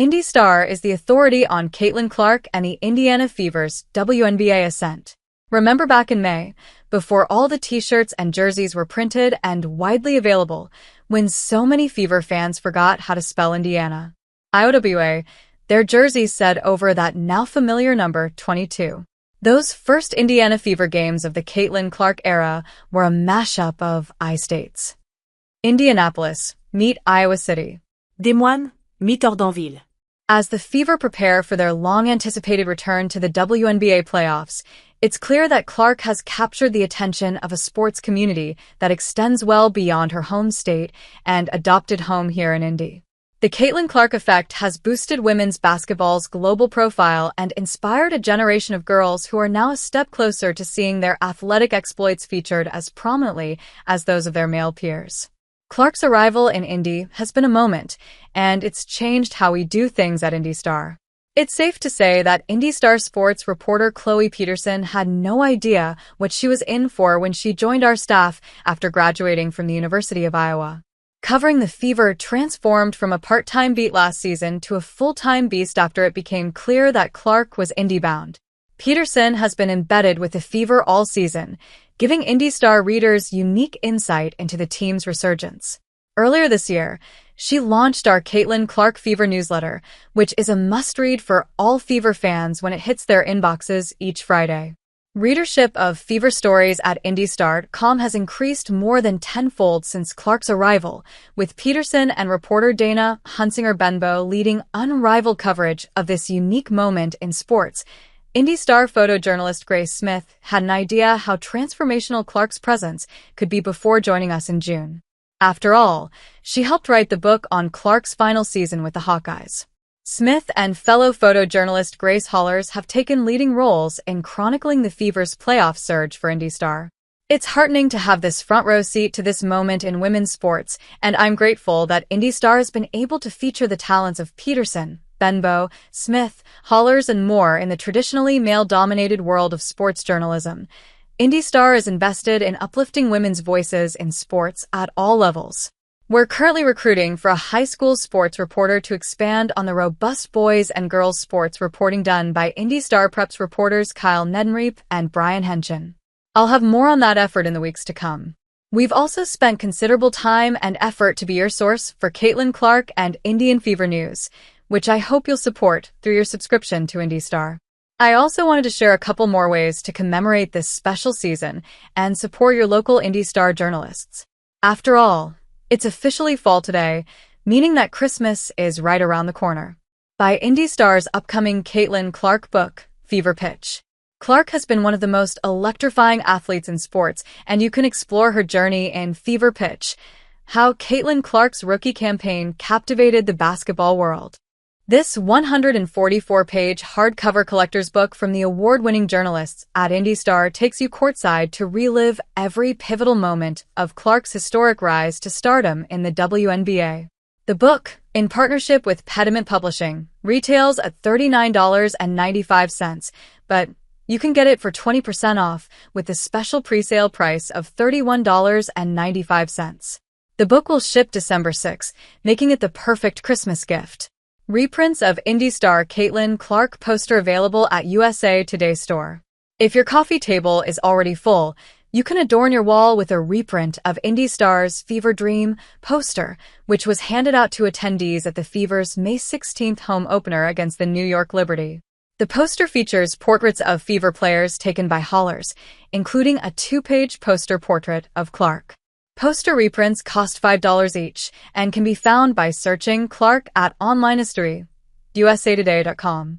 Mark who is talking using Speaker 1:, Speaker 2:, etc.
Speaker 1: IndyStar is the authority on Caitlin Clark and the Indiana Fever's WNBA ascent. Remember back in May, before all the t-shirts and jerseys were printed and widely available, when so many Fever fans forgot how to spell Indiana? IOWA, their jerseys said over that now familiar number 22. Those first Indiana Fever games of the Caitlin Clark era were a mashup of I-states. Indianapolis, meet Iowa City.
Speaker 2: Des Moines, meet Ordanville.
Speaker 1: As the Fever prepare for their long-anticipated return to the WNBA playoffs, it's clear that Clark has captured the attention of a sports community that extends well beyond her home state and adopted home here in Indy. The Caitlin Clark effect has boosted women's basketball's global profile and inspired a generation of girls who are now a step closer to seeing their athletic exploits featured as prominently as those of their male peers. Clark's arrival in Indy has been a moment, and it's changed how we do things at IndyStar. It's safe to say that IndyStar sports reporter Chloe Peterson had no idea what she was in for when she joined our staff after graduating from the University of Iowa. Covering the Fever transformed from a part-time beat last season to a full-time beast after it became clear that Clark was Indy-bound. Peterson has been embedded with the Fever all season, giving IndyStar readers unique insight into the team's resurgence. Earlier this year, she launched our Caitlin Clark Fever newsletter, which is a must-read for all Fever fans when it hits their inboxes each Friday. Readership of Fever stories at IndyStar.com has increased more than tenfold since Clark's arrival, with Peterson and reporter Dana Hunsinger-Benbow leading unrivaled coverage of this unique moment in sports. IndyStar photojournalist Grace Smith had an idea how transformational Clark's presence could be before joining us in June. After all, she helped write the book on Clark's final season with the Hawkeyes. Smith and fellow photojournalist Grace Hollers have taken leading roles in chronicling the Fever's playoff surge for IndyStar. It's heartening to have this front-row seat to this moment in women's sports, and I'm grateful that IndyStar has been able to feature the talents of Peterson, Benbow, Smith, Hollers, and more in the traditionally male-dominated world of sports journalism. IndyStar is invested in uplifting women's voices in sports at all levels. We're currently recruiting for a high school sports reporter to expand on the robust boys and girls sports reporting done by IndyStar Preps reporters Kyle Neddenriep and Brian Haenchen. I'll have more on that effort in the weeks to come. We've also spent considerable time and effort to be your source for Caitlin Clark and Indian Fever news, which I hope you'll support through your subscription to IndyStar. I also wanted to share a couple more ways to commemorate this special season and support your local IndyStar journalists. After all, it's officially fall today, meaning that Christmas is right around the corner. Buy IndyStar's upcoming Caitlin Clark book, Fever Pitch. Clark has been one of the most electrifying athletes in sports, and you can explore her journey in Fever Pitch, how Caitlin Clark's rookie campaign captivated the basketball world. This 144-page hardcover collector's book from the award-winning journalists at IndyStar takes you courtside to relive every pivotal moment of Clark's historic rise to stardom in the WNBA. The book, in partnership with Pediment Publishing, retails at $39.95, but you can get it for 20% off with the special presale price of $31.95. The book will ship December 6, making it the perfect Christmas gift. Reprints of IndyStar Caitlin Clark poster available at USA Today store. If your coffee table is already full, you can adorn your wall with a reprint of IndyStar's Fever Dream poster, which was handed out to attendees at the Fever's May 16th home opener against the New York Liberty. The poster features portraits of Fever players taken by Hollers, including a 2-page poster portrait of Clark. Poster reprints cost $5 each and can be found by searching Clark at online history, usatoday.com.